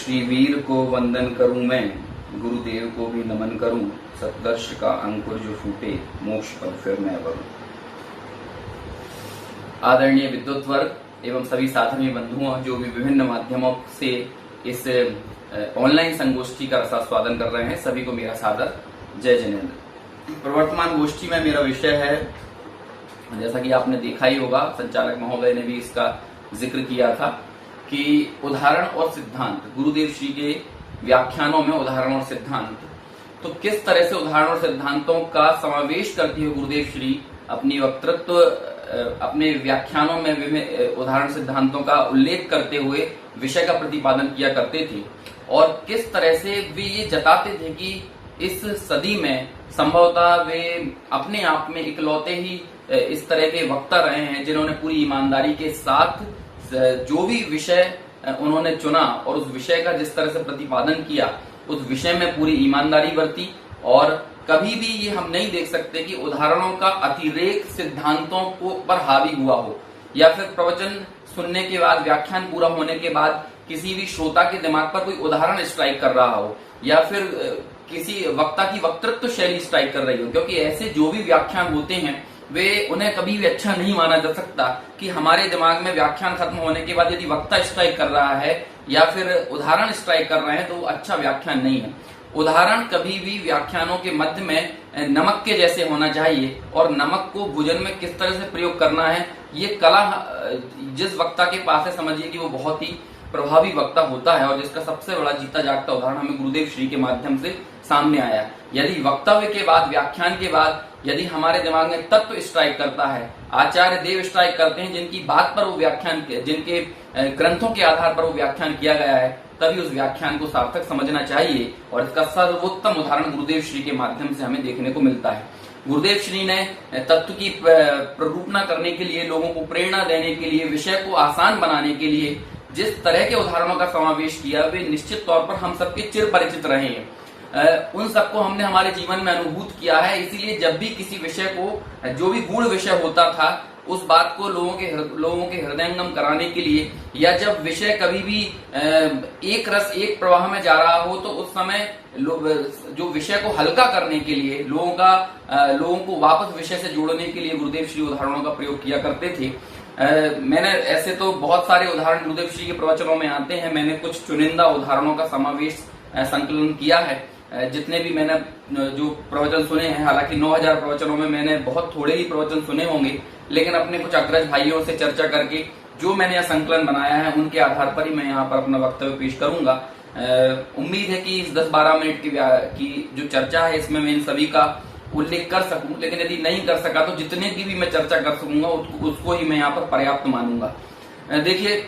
श्री वीर को वंदन करूं मैं, गुरुदेव को भी नमन करूं, सत्दर्श का अंकुर जो फूटे, मोक्ष पद फिर मैं वरूं। आदरणीय विद्वत वर्ग एवं सभी साधवी बंधुओं जो भी विभिन्न माध्यमों से इस ऑनलाइन संगोष्ठी का रसास्वादन कर रहे हैं, सभी को मेरा सादर जय जिनेन्द्र। प्रवर्तमान गोष्ठी में मेरा विषय है, जैसा कि आपने देखा ही होगा, संचालक महोदय ने भी इसका जिक्र किया था कि उदाहरण और सिद्धांत। गुरुदेव श्री के व्याख्यानों में उदाहरण और सिद्धांत, तो किस तरह से उदाहरण और सिद्धांतों का समावेश करती है गुरुदेव श्री अपनी वक्तृत्व अपने व्याख्यानों में विभिन्न उदाहरण सिद्धांतों का उल्लेख करते हुए विषय का प्रतिपादन किया करते थे, और किस तरह से वे ये जताते थे कि इस सदी में संभवतः वे अपने आप में इकलौते ही इस तरह के वक्ता रहे हैं जिन्होंने पूरी ईमानदारी के साथ जो भी विषय उन्होंने चुना और उस विषय का जिस तरह से प्रतिपादन किया, उस विषय में पूरी ईमानदारी बरती। और कभी भी ये हम नहीं देख सकते कि उदाहरणों का अतिरेक सिद्धांतों को पर हावी हुआ हो, या फिर प्रवचन सुनने के बाद, व्याख्यान पूरा होने के बाद किसी भी श्रोता के दिमाग पर कोई उदाहरण स्ट्राइक कर रहा हो, या फिर किसी वक्ता की वक्तृत्व शैली स्ट्राइक कर रही हो। क्योंकि ऐसे जो भी व्याख्यान होते हैं वे उन्हें कभी भी अच्छा नहीं माना जा सकता कि हमारे दिमाग में व्याख्यान खत्म होने के बाद यदि वक्ता स्ट्राइक कर रहा है या फिर उदाहरण स्ट्राइक कर रहे हैं तो वो अच्छा व्याख्यान नहीं है। उदाहरण कभी भी व्याख्यानों के मध्य में नमक के जैसे होना चाहिए, और नमक को भोजन में किस तरह से प्रयोग करना है, ये कला जिस वक्ता के पास है, समझिए कि वो बहुत ही प्रभावी वक्ता होता है, और जिसका सबसे बड़ा जीता जागता उदाहरण हमें गुरुदेव श्री के माध्यम से सामने आया। यदि वक्तव्य के बाद, व्याख्यान के बाद यदि हमारे दिमाग में तत्व स्ट्राइक करता है, आचार्य देव स्ट्राइक करते हैं जिनकी बात पर वो व्याख्यान, जिनके ग्रंथों के आधार पर वो व्याख्यान किया गया है, तभी उस व्याख्यान को सार्थक समझना चाहिए। और इसका सर्वोत्तम उदाहरण गुरुदेव श्री के माध्यम से हमें देखने को मिलता है। गुरुदेव श्री ने तत्व की प्ररूपणा करने के लिए, लोगों को प्रेरणा देने के लिए, विषय को आसान बनाने के लिए जिस तरह के उदाहरणों का समावेश किया, वे निश्चित तौर पर हम सबके चिर परिचित रहे हैं। उन सबको हमने हमारे जीवन में अनुभूत किया है। इसीलिए जब भी किसी विषय को, जो भी गूढ़ विषय होता था, उस बात को लोगों के हृदयंगम कराने के लिए, या जब विषय कभी भी एक रस एक प्रवाह में जा रहा हो, तो उस समय जो विषय को हल्का करने के लिए, लोगों को वापस विषय से जोड़ने के लिए गुरुदेव श्री उदाहरणों का प्रयोग किया करते थे। मैंने ऐसे तो बहुत सारे उदाहरण गुरुदेव श्री के प्रवचनों में आते हैं, मैंने कुछ चुनिंदा उदाहरणों का समावेश संकलन किया है। जितने भी मैंने जो प्रवचन सुने हैं, हालांकि 9000 प्रवचनों में मैंने बहुत थोड़े ही प्रवचन सुने होंगे, लेकिन अपने कुछ अग्रज भाइयों से चर्चा करके जो मैंने यह संकलन बनाया है, उनके आधार पर ही मैं यहाँ पर अपना वक्तव्य पेश करूंगा। उम्मीद है कि इस 10-12 मिनट की जो चर्चा है, इसमें मैं इन सभी का उल्लेख कर सकूं, लेकिन यदि नहीं कर सका तो जितने की भी मैं चर्चा कर सकूंगा उसको ही मैं यहाँ पर पर्याप्त मानूंगा। देखिए,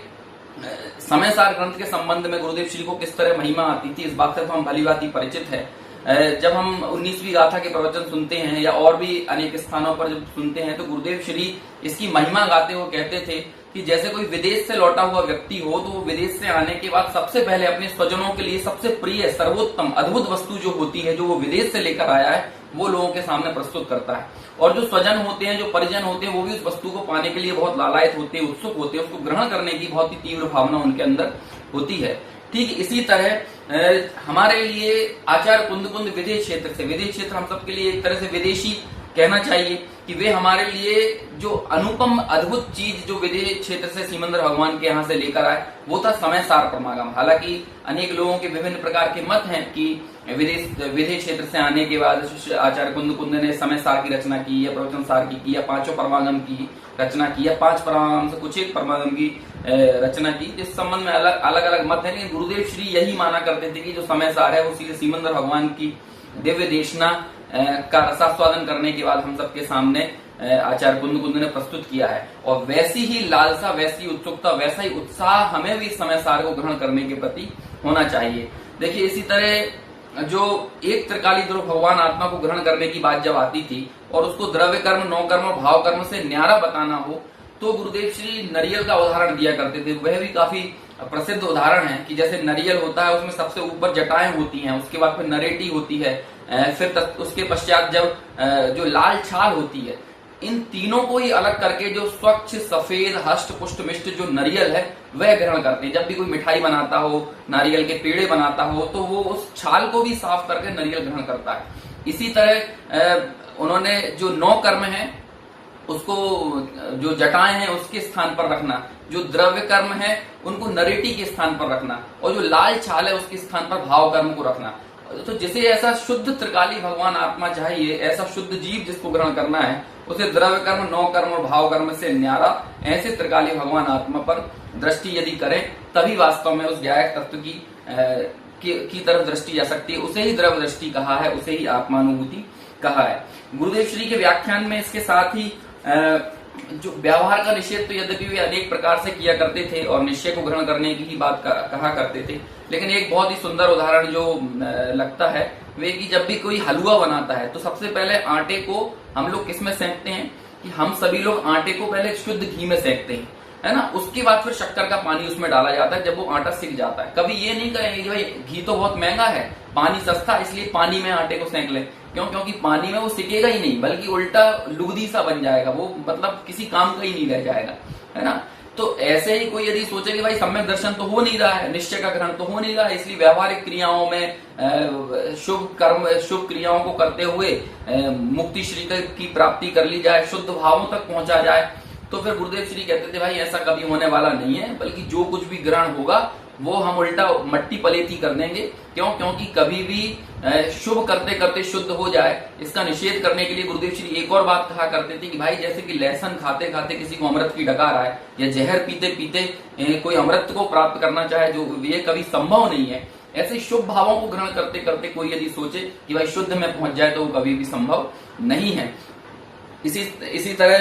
समय सार ग्रंथ के संबंध में गुरुदेव श्री को किस तरह महिमा आती थी, इस बात से तो हम भली भांति परिचित है। जब हम 19वीं गाथा के प्रवचन सुनते हैं या और भी अनेक स्थानों पर जब सुनते हैं, तो गुरुदेव श्री इसकी महिमा गाते हुए कहते थे कि जैसे कोई विदेश से लौटा हुआ व्यक्ति हो, तो वो विदेश से आने के बाद सबसे पहले अपने स्वजनों के लिए सबसे प्रिय, सर्वोत्तम, अद्भुत वस्तु जो होती है, जो वो विदेश से लेकर आया है, वो लोगों के सामने प्रस्तुत करता है। और जो स्वजन होते हैं, जो परिजन होते हैं, वो भी उस वस्तु को पाने के लिए बहुत लालायित होते हैं, उत्सुक होते हैं, उसको ग्रहण करने की बहुत ही तीव्र भावना उनके अंदर होती है। ठीक इसी तरह हमारे लिए आचार्य कुंद विदेश क्षेत्र हम सबके लिए एक तरह से विदेशी कहना चाहिए कि वे हमारे लिए जो अनुपम अद्भुत चीज जो विदेश क्षेत्र से सिमंदर भगवान के यहाँ से लेकर आए, वो था समय सार परमागम। हालांकि अनेक लोगों के विभिन्न प्रकार के मत हैं कि विदेश क्षेत्र से आने के बाद आचार्य कुंद ने समय सार की रचना की, या प्रवचन सार की, या 5 परमागम की रचना की, या 5 परमागम से कुछ एक परमागम की रचना की। इस संबंध में अलग अलग मत है, लेकिन गुरुदेव श्री यही माना करते थे कि जो समय सार है वो सीधे सिमंदर भगवान की दिव्य देशना का रसास्वादन करने के बाद हम सबके सामने आचार्य कुंद ने प्रस्तुत किया है। और वैसी ही लालसा, वैसी उत्सुकता, वैसा ही उत्साह हमें भी समय सार को ग्रहण करने के प्रति होना चाहिए। देखिए, इसी तरह जो एक त्रिकाली ध्रुव भगवान आत्मा को ग्रहण करने की बात जब आती थी और उसको द्रव्य कर्म, नौ कर्म और भाव कर्म से न्यारा बताना हो, तो गुरुदेव श्री नरियल का उदाहरण दिया करते थे। वह भी काफी प्रसिद्ध उदाहरण है कि जैसे नरियल होता है, उसमें सबसे ऊपर जटाएं होती हैं, उसके बाद फिर नरेटी होती है, फिर उसके पश्चात जब जो लाल छाल होती है, इन तीनों को ही अलग करके जो स्वच्छ सफेद हष्ट पुष्ट मिष्ट जो नारियल है वह ग्रहण करते हैं। जब भी कोई मिठाई बनाता हो, नारियल के पेड़े बनाता हो, तो वो उस छाल को भी साफ करके नारियल ग्रहण करता है। इसी तरह उन्होंने जो 9 कर्म है उसको, जो जटाएं हैं उसके स्थान पर रखना, जो द्रव्य कर्म है उनको नरेटी के स्थान पर रखना, और जो लाल छाल है उसके स्थान पर भाव कर्म को रखना। तो जिसे ऐसा शुद्ध त्रिकाली भगवान आत्मा चाहिए, ऐसा शुद्ध जीव जिसको ग्रहण करना है, उसे द्रव्य कर्म, 9 कर्म और भाव कर्म से न्यारा ऐसे त्रिकाली भगवान आत्मा पर दृष्टि यदि करें, तभी वास्तव में उस ज्ञायक तत्व की तरफ दृष्टि जा सकती है। उसे ही द्रव्य दृष्टि कहा है, उसे ही आत्मानुभूति कहा है। गुरुदेव श्री के व्याख्यान में इसके साथ ही जो व्यवहार का निषेध तो यद्यपि वे अनेक प्रकार से किया करते थे और निश्चय को ग्रहण करने की ही बात कहा करते थे, लेकिन एक बहुत ही सुंदर उदाहरण जो लगता है वे कि जब भी कोई हलवा बनाता है तो सबसे पहले आटे को हम लोग किस में सेंकते हैं, कि हम सभी लोग आटे को पहले शुद्ध घी में सेंकते हैं, है ना। उसके बाद फिर शक्कर का पानी उसमें डाला जाता है जब वो आटा सिक जाता है। कभी ये नहीं कहेंगे कि भाई घी तो बहुत महंगा है, पानी सस्ता, इसलिए पानी में आटे को सेंक ले। क्यों? क्योंकि पानी में वो सिकेगा ही नहीं, बल्कि उल्टा लुगदी सा बन जाएगा, वो मतलब किसी काम का ही नहीं रह जाएगा, है ना। तो ऐसे ही कोई यदि सोचे कि भाई सम्यक दर्शन तो हो नहीं रहा है, निश्चय का ग्रहण तो हो नहीं रहा है, इसलिए व्यावहारिक क्रियाओं में शुभ कर्म, शुभ क्रियाओं को करते हुए मुक्ति श्री की प्राप्ति कर ली जाए, शुद्ध भावों तक पहुंचा जाए, तो फिर गुरुदेव श्री कहते थे भाई ऐसा कभी होने वाला नहीं है, बल्कि जो कुछ भी ग्रहण होगा वो हम उल्टा मट्टी पलेती कर देंगे। क्यों? क्योंकि कभी भी शुभ करते करते शुद्ध हो जाए, इसका निषेध करने के लिए गुरुदेव श्री एक और बात कहा करते थे कि भाई जैसे कि लहसुन खाते खाते किसी को अमृत की डकार आए, या जहर पीते पीते कोई अमृत को प्राप्त करना चाहे, जो ये कभी संभव नहीं है, ऐसे शुभ भावों को ग्रहण करते करते कोई यदि सोचे कि भाई शुद्ध में पहुंच जाए तो वो कभी भी संभव नहीं है। इसी तरह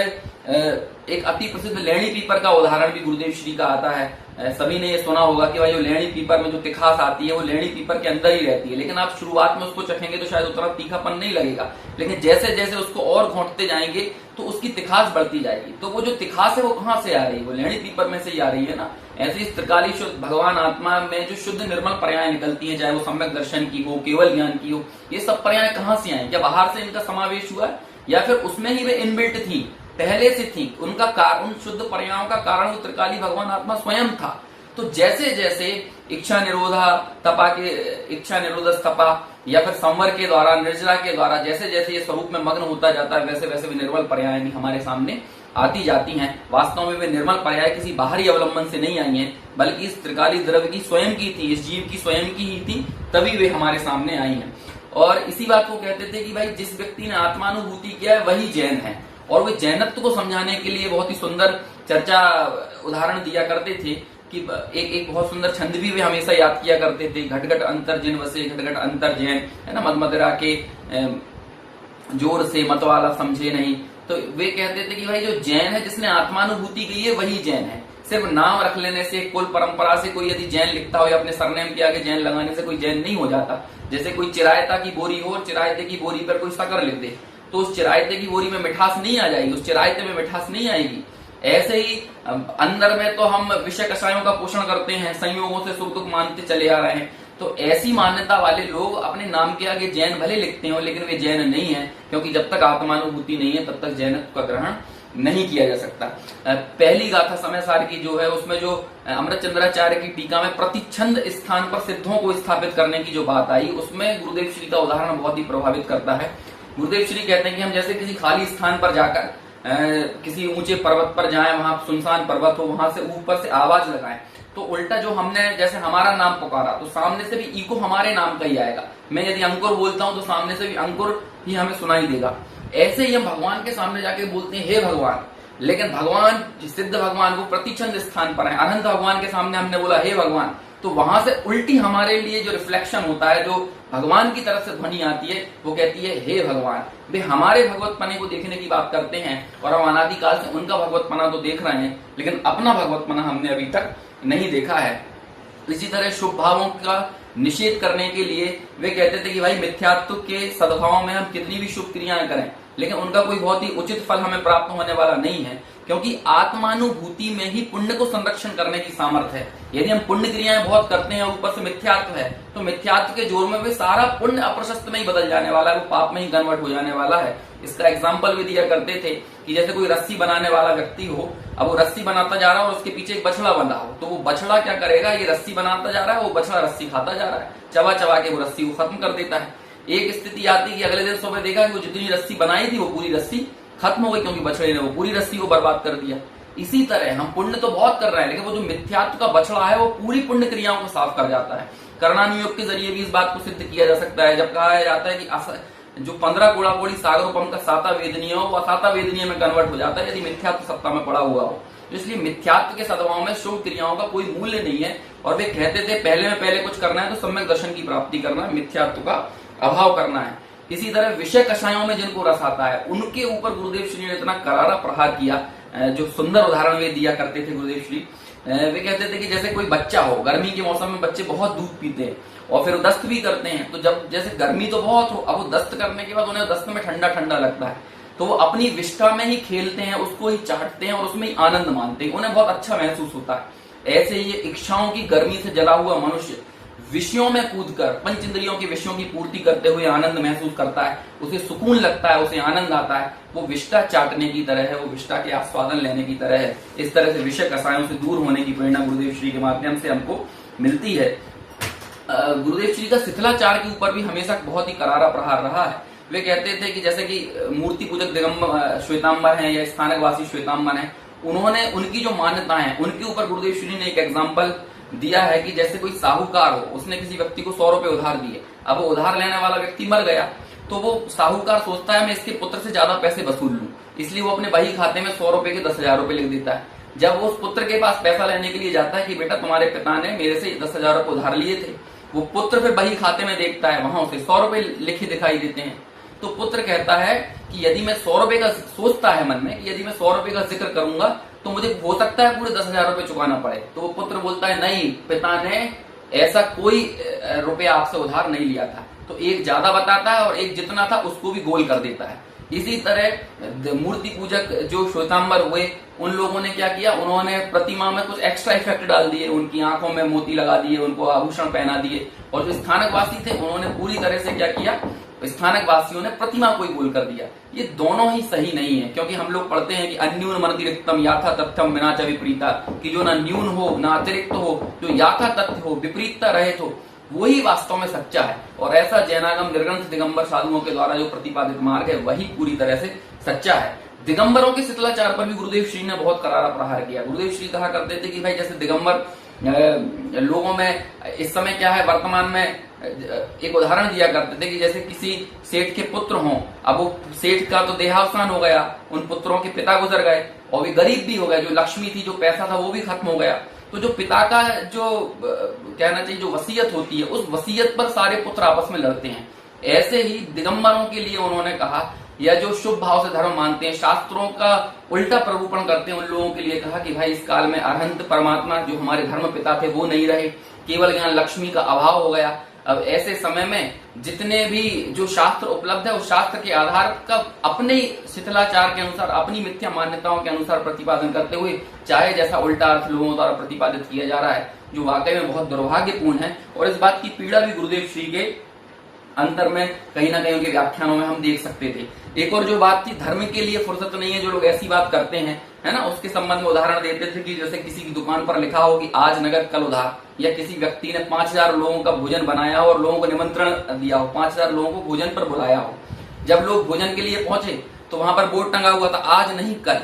एक अति प्रसिद्ध लेणी पीपर का उदाहरण भी गुरुदेव श्री का आता है। सभी ने ये सुना होगा कि भाई जो लेणी पीपर में जो तिखास आती है वो लेणी पीपर के अंदर ही रहती है, लेकिन आप शुरुआत में उसको चखेंगे तो शायद उतना तीखापन नहीं लगेगा, लेकिन जैसे जैसे उसको और घोंटते जाएंगे तो उसकी तिखास बढ़ती जाएगी। तो वो जो तिखास है वो कहाँ से आ रही है? वो लेणी पीपर में से ही आ रही है ना। ऐसे इस त्रिकाली शुद्ध भगवान आत्मा में जो शुद्ध निर्मल पर्याय निकलती है, चाहे वो सम्यक दर्शन की हो, केवल ज्ञान की हो, ये सब पर्याय कहाँ से आए? क्या बाहर से इनका समावेश हुआ है, या फिर उसमें ही वे इनबिल्ट थी, पहले से थी? उनका कारण, शुद्ध पर्यायों का कारण वो त्रिकाली भगवान आत्मा स्वयं था। तो जैसे जैसे इच्छा निरोधा तपा के, इच्छा निरोध तपा, या फिर संवर के द्वारा, निर्जरा के द्वारा, जैसे जैसे ये स्वरूप में मग्न होता जाता है, वैसे वैसे वे निर्मल पर्याय भी हमारे सामने आती जाती हैं। वास्तव में वे निर्मल पर्याय किसी बाहरी अवलंबन से नहीं आई हैं, बल्कि इस त्रिकाली द्रव्य की स्वयं की थी, इस जीव की स्वयं की ही थी, तभी वे हमारे सामने आई हैं। और इसी बात को कहते थे कि भाई जिस व्यक्ति ने आत्मानुभूति किया है वही जैन है। और वे जैनत्व को समझाने के लिए बहुत ही सुंदर चर्चा उदाहरण दिया करते थे कि एक बहुत सुंदर छंद भी वे हमेशा याद किया करते थे, घट घट अंतर जिन वसे घट घट अंतर जैन, है ना। मद मदिरा के जोर से मतवाला समझे नहीं। तो वे कहते थे कि भाई जो जैन है, जिसने आत्मानुभूति की है, वही जैन है। सिर्फ नाम रख लेने से, कुल परंपरा से कोई यदि जैन लिखता हो या अपने सरनेम के आगे जैन लगाने से कोई जैन नहीं हो जाता। जैसे कोई चिरायता की बोरी हो और चिरायते की बोरी पर कोई शक्कर लिख दे, तो उस चिरायते की बोरी में मिठास नहीं आ जाएगी, उस चिरायते में मिठास नहीं आएगी। ऐसे ही अंदर में तो हम विषय कषायों का पोषण करते हैं, संयोगों से सुख दुख मानते चले आ रहे हैं। तो ऐसी मान्यता वाले लोग अपने नाम के आगे जैन भले लिखते हो, लेकिन वे जैन नहीं है, क्योंकि जब तक आत्मानुभूति नहीं है तब तक जैनत्व का ग्रहण नहीं किया जा सकता। पहली गाथा समय सार की जो है, उसमें जो अमृत चंद्राचार्य की टीका में प्रतिच्छंद स्थान पर सिद्धों को स्थापित करने की जो बात आई, उसमें गुरुदेव श्री का उदाहरण बहुत ही प्रभावित करता है। गुरुदेव श्री कहते हैं कि हम जैसे किसी खाली स्थान पर जाकर किसी ऊंचे पर्वत पर जाएं, वहां सुनसान पर्वत हो, वहां से ऊपर से आवाज लगाएं, तो उल्टा जो हमने जैसे हमारा नाम पुकारा तो सामने से भी इको हमारे नाम का ही आएगा। मैं यदि अंकुर बोलता हूं तो सामने से भी अंकुर ही हमें सुनाई देगा। ऐसे ही हम भगवान के सामने जाके बोलते हैं हे भगवान, लेकिन भगवान, सिद्ध भगवान वो प्रतिच्छंद स्थान पर है। अनंत भगवान के सामने हमने बोला हे भगवान, तो वहां से उल्टी हमारे लिए जो रिफ्लेक्शन होता है, जो भगवान की तरफ से ध्वनि आती है, वो कहती है हे भगवान। वे हमारे भगवतपने को देखने की बात करते हैं और हम अनादिकाल से उनका भगवतपना तो देख रहे हैं, लेकिन अपना भगवतपना हमने अभी तक नहीं देखा है। इसी तरह शुभ भावों का निषेध करने के लिए वे कहते थे कि भाई मिथ्यात्व के सद्भाव में हम कितनी भी शुभ क्रियाएं करें, लेकिन उनका कोई बहुत ही उचित फल हमें प्राप्त होने वाला नहीं है, क्योंकि आत्मानुभूति में ही पुण्य को संरक्षण करने की सामर्थ्य है। यदि हम पुण्य क्रियाएं बहुत करते हैं, ऊपर से मिथ्यात्व है, तो मिथ्यात्व के जोर में वे सारा पुण्य अप्रशस्त में ही बदल जाने वाला है, वो पाप में ही कन्वर्ट हो जाने वाला है। इसका एग्जाम्पल भी दिया करते थे कि जैसे कोई रस्सी बनाने वाला व्यक्ति हो, अब वो रस्सी बनाता जा रहा है और उसके पीछे एक बछड़ा बंधा हो, तो वो बछड़ा क्या करेगा, ये रस्सी बनाता जा रहा है, वो बछड़ा रस्सी खाता जा रहा है, चबा चबा के वो रस्सी को खत्म कर देता है। एक स्थिति आती कि अगले दिन सुबह देखा कि वो जितनी रस्सी बनाई थी वो पूरी रस्सी खत्म हो गई, क्योंकि बछड़े ने वो पूरी रस्सी को बर्बाद कर दिया। इसी तरह हम पुण्य तो बहुत कर रहे हैं, लेकिन वो जो मिथ्यात्व का बछड़ा है वो पूरी पुण्य क्रियाओं को साफ कर जाता है। कर्णानुयोग के जरिए भी इस बात को सिद्ध किया जा सकता है, जब कहा जाता है कि जो 15 कोड़ी सागरोपम का साता वेदनीय हो, वह साता वेदनीय में कन्वर्ट हो जाता है यदि मिथ्यात्व सत्ता में पड़ा हुआ हो। इसलिए मिथ्यात्व के सद्भाव में शुभ क्रियाओं का कोई मूल्य नहीं है। और वे कहते थे पहले में पहले कुछ करना है तो सम्यक दर्शन की प्राप्ति करना है, मिथ्यात्व का अभाव करना है। इसी तरह विषय कषायों में जिनको रस आता है उनके ऊपर गुरुदेव श्री ने इतना करारा प्रहार किया। जो सुंदर उदाहरण वे दिया करते थे गुरुदेव श्री, वे कहते थे कि जैसे कोई बच्चा हो, गर्मी के मौसम में बच्चे बहुत दूध पीते हैं और फिर दस्त भी करते हैं, तो जब जैसे गर्मी तो बहुत हो, अब वो दस्त करने के बाद उन्हें दस्त में ठंडा ठंडा लगता है, तो वो अपनी विष्ठा में ही खेलते हैं, उसको ही चाटते हैं और उसमें ही आनंद मानते हैं, उन्हें बहुत अच्छा महसूस होता है। ऐसे ही इच्छाओं की गर्मी से जला हुआ मनुष्य विषयों में कूदकर पंच इंद्रियों के विषयों की पूर्ति करते हुए आनंद महसूस करता है, उसे सुकून लगता है, उसे आनंद आता है, वो विष्ठा चाटने की तरह है, वो विष्ठा के आस्वादन लेने की तरह है। इस तरह से विषय कषायों से दूर होने की प्रेरणा गुरुदेव श्री के माध्यम से हमको मिलती है। गुरुदेव श्री का शिथिलाचार के ऊपर भी हमेशा बहुत ही करारा प्रहार रहा है। वे कहते थे कि जैसे कि मूर्ति पूजक दिगंबर श्वेतांबर हैं या स्थानकवासी श्वेतांबर हैं, उन्होंने उनकी जो मान्यताएं हैं उनके ऊपर गुरुदेव श्री ने एक एग्जाम्पल दिया है कि जैसे कोई साहूकार हो, उसने किसी व्यक्ति को 100 रुपए उधार दिए, अब वो उधार लेने वाला व्यक्ति मर गया, तो वो साहूकार सोचता है मैं इसके पुत्र से ज्यादा पैसे वसूल लूं, इसलिए वो अपने बही खाते में 100 रुपए के 10,000 रुपए लिख देता है। जब वो उस पुत्र के पास पैसा लेने के लिए जाता है कि बेटा तुम्हारे पिता ने मेरे से 10,000 रुपए उधार लिए थे, वो पुत्र फिर बही खाते में देखता है, वहां उसे 100 रुपए लिखे दिखाई देते हैं। तो पुत्र कहता है कि यदि मैं 100 रुपए का, सोचता है मन में कि यदि मैं 100 रुपए का जिक्र करूंगा तो मुझे हो सकता है पूरे 10,000 रुपए चुकाना पड़े। तो वो पुत्र बोलता है नहीं, पिता ने ऐसा कोई रुपया आपसे उधार नहीं लिया था। तो एक ज्यादा बताता है और एक जितना था उसको भी गोल कर देता है। इसी तरह मूर्ति पूजक जो श्वेतांबर हुए, उन लोगों ने क्या किया, उन्होंने प्रतिमा में कुछ एक्स्ट्रा इफेक्ट डाल दिए, उनकी आंखों में मोती लगा दिए, उनको आभूषण पहना दिए। और जो स्थानकवासी थे उन्होंने पूरी तरह से क्या किया, स्थानक वासियों ने प्रतिमा को ही गोल कर दिया। ये दोनों ही सही नहीं है, क्योंकि हम लोग पढ़ते हैं कि अन्यून मनतिरिक्तम याथा तथ्यम विना च विपरीता, कि जो ना न्यून हो ना अतिरिक्त हो, जो याथा तथ्य हो, विपरीतता रहित हो, वही वास्तव में सच्चा है। और ऐसा जैनागम निर्ग्रंथ दिगंबर साधुओं के द्वारा जो प्रतिपादित मार्ग है वही पूरी तरह से सच्चा है। दिगंबरों के शिथिलाचार पर भी गुरुदेव श्री ने बहुत करारा प्रहार किया। गुरुदेव श्री कहा करते थे कि भाई जैसे दिगंबर लोगों में इस समय क्या है, वर्तमान में एक उदाहरण दिया करते थे कि जैसे किसी सेठ के पुत्र हों, अब वो सेठ का तो देहावसान हो गया, उन पुत्रों के पिता गुजर गए और वे गरीब भी हो गए, जो लक्ष्मी थी, जो पैसा था वो भी खत्म हो गया। तो जो पिता का जो कहना चाहिए जो वसीयत होती है, उस वसीयत पर सारे पुत्र आपस में लड़ते हैं। ऐसे ही दिगंबरों के लिए उन्होंने कहा, या जो शुभ भाव से धर्म मानते हैं, शास्त्रों का उल्टा प्ररूपण करते हैं, उन लोगों के लिए कहा कि भाई इस काल में अरहंत परमात्मा जो हमारे धर्म पिता थे वो नहीं रहे, केवल यहाँ लक्ष्मी का अभाव हो गया। अब ऐसे समय में जितने भी जो शास्त्र उपलब्ध है उस शास्त्र के आधार का अपने शिथिलाचार के अनुसार, अपनी मिथ्या मान्यताओं के अनुसार प्रतिपादन करते हुए, चाहे जैसा उल्टा अर्थ लोगों द्वारा प्रतिपादित किया जा रहा है, जो वाकई में बहुत दुर्भाग्यपूर्ण है। और इस बात की पीड़ा भी गुरुदेव श्री के अंतर में कहीं ना कहीं उनके व्याख्यानों में हम देख सकते थे। एक और जो बात थी, धर्म के लिए फुर्सत नहीं है, जो लोग ऐसी बात करते हैं, है ना, उसके संबंध में उदाहरण देते थे कि जैसे किसी की दुकान पर लिखा हो कि आज नगद कल उधार, या किसी व्यक्ति ने 5,000 लोगों का भोजन बनाया हो और लोगों को निमंत्रण दिया हो, 5,000 लोगों को भोजन पर बुलाया हो। जब लोग भोजन के लिए पहुंचे तो वहां पर बोर्ड टंगा हुआ था आज नहीं कल,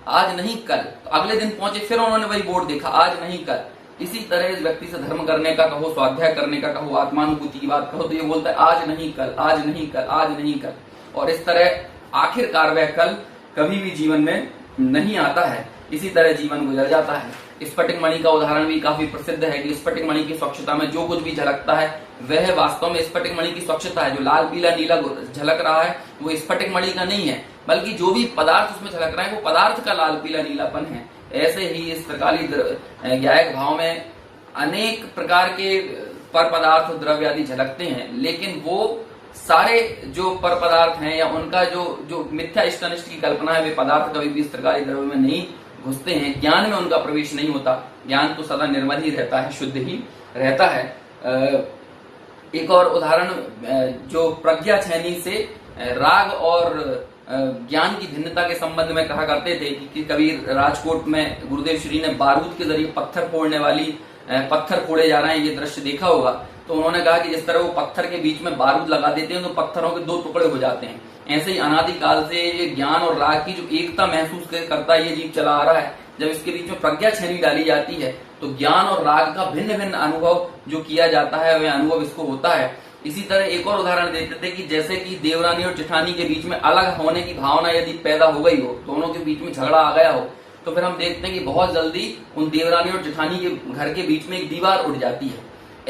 आज नहीं कल। तो अगले दिन पहुंचे, फिर उन्होंने वही बोर्ड देखा, आज नहीं कल। इसी तरह इस व्यक्ति से धर्म करने का कहो, स्वाध्याय करने का कहो, आत्मानुभूति की बात कहो, तो ये बोलता है आज नहीं कल, आज नहीं कल, आज नहीं कल। और इस तरह आखिरकार वह कल कभी भी जीवन में नहीं आता है। इसी तरह जीवन गुजर जाता है। स्फटिक मणि का उदाहरण भी काफी प्रसिद्ध है कि स्फटिक मणि की स्वच्छता में जो कुछ भी झलकता है वह वास्तव में स्फटिक मणि की स्वच्छता है। जो लाल पीला नीला झलक रहा है वो स्फटिक मणि का नहीं है, बल्कि जो भी पदार्थ उसमें झलक रहा है वो पदार्थ का लाल पीला नीलापन है। ऐसे ही इस त्रिकाली ज्ञायक भाव में अनेक प्रकार के पर पदार्थ द्रव्य आदि झलकते हैं, लेकिन वो सारे जो पर पदार्थ हैं या उनका जो मिथ्या इष्ट अनिष्ट की कल्पना है, वे पदार्थ कभी भी इस त्रिकाली द्रव्य में नहीं घुसते हैं। ज्ञान में उनका प्रवेश नहीं होता। ज्ञान तो सदा निर्मल ही रहता है, शुद्ध ही रहता है। एक और उदाहरण जो प्रज्ञा छैनी से राग और ज्ञान की भिन्नता के संबंध में कहा करते थे कि कभी राजकोट में गुरुदेव श्री ने बारूद के जरिए पत्थर फोड़े जा रहे हैं, ये दृश्य देखा होगा। तो उन्होंने कहा कि जिस तरह वो पत्थर के बीच में बारूद लगा देते हैं तो पत्थरों के 2 टुकड़े हो जाते हैं, ऐसे ही अनादिकाल से ये ज्ञान और राग की जो एकता महसूस करता ये जीव चला आ रहा है। जब इसके बीच में प्रज्ञा छेनी डाली जाती है तो ज्ञान और राग का भिन्न भिन्न अनुभव जो किया जाता है वह अनुभव इसको होता है। इसी तरह एक और उदाहरण देते थे कि जैसे कि देवरानी और जेठानी के बीच में अलग होने की भावना यदि पैदा हो गई हो, दोनों के बीच में झगड़ा आ गया हो, तो फिर हम देखते हैं कि बहुत जल्दी उन देवरानी और जेठानी के घर के बीच में एक दीवार उठ जाती है।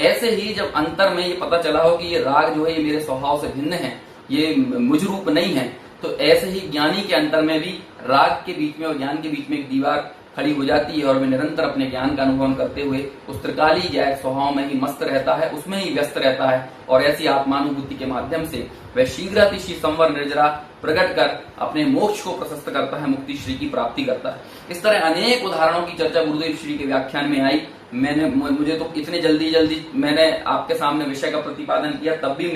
ऐसे ही जब अंतर में ये पता चला हो कि ये राग जो है ये मेरे स्वभाव से भिन्न है, ये मुझ रूप नहीं है, तो ऐसे ही ज्ञानी के अंतर में भी राग के बीच में और ज्ञान के बीच में एक दीवार खड़ी हो जाती है और वह निरंतर अपने ज्ञान का अनुभव करते हुए उस त्रिकाली जय स्वभाव में ही मस्त रहता है, उसमें ही व्यस्त रहता है और ऐसी आत्मानुभूति के माध्यम से वह शीघ्रातिशी संवर निर्जरा प्रकट कर अपने मोक्ष को प्रशस्त करता है, मुक्ति श्री की प्राप्ति करता है। इस तरह अनेक उदाहरणों की चर्चा गुरुदेव श्री के व्याख्यान में आई। मुझे तो इतने जल्दी मैंने आपके सामने विषय का प्रतिपादन किया, तब भी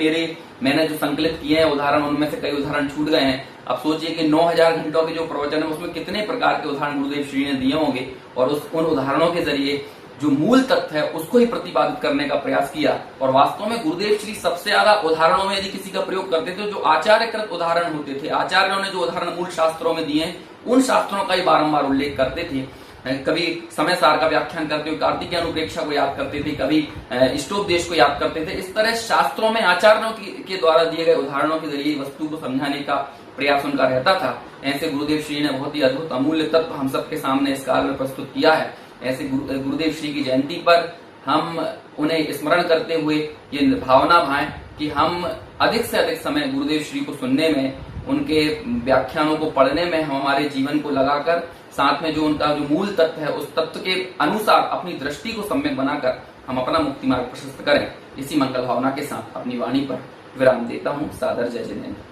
मैंने जो संकलित किए हैं उदाहरण, उनमें से कई उदाहरण छूट गए हैं। अब सोचिए कि 9000 घंटों के जो प्रवचन है उसमें कितने प्रकार के उदाहरण गुरुदेव श्री ने दिए होंगे और उन उदाहरणों के जरिए जो मूल तत्व है उसको ही प्रतिपादित करने का प्रयास किया। और वास्तव में गुरुदेव श्री सबसे ज्यादा उदाहरणों में यदि किसी का प्रयोग करते थे जो आचार्यकृत उदाहरण होते थे, आचार्यों ने जो उदाहरण मूल शास्त्रों में दिए उन शास्त्रों का ही बारंबार उल्लेख करते थे। कभी समय सार का व्याख्यान करते हुए कार्तिकीय अनुप्रेक्षा को याद करते थे, कभी इष्टोपदेश को याद करते थे। इस तरह शास्त्रों में आचार्यों के द्वारा दिए गए उदाहरणों के जरिए वस्तु को समझाने का प्रयास उनका रहता था। ऐसे गुरुदेव श्री ने बहुत ही अद्भुत अमूल्य तत्व हम सबके सामने इस काल में प्रस्तुत किया है। ऐसे गुरुदेव श्री की जयंती पर हम उन्हें स्मरण करते हुए ये भावना भाएं कि हम अधिक से अधिक समय गुरुदेव श्री को सुनने में, उनके व्याख्यानों को पढ़ने में हम हमारे जीवन को लगाकर, साथ में जो उनका जो मूल तत्व है उस तत्व के अनुसार अपनी दृष्टि को सम्यक बनाकर हम अपना मुक्ति मार्ग प्रशस्त करें। इसी मंगल भावना के साथ अपनी वाणी पर विराम देता हूँ। सादर जय जिनेंद्र।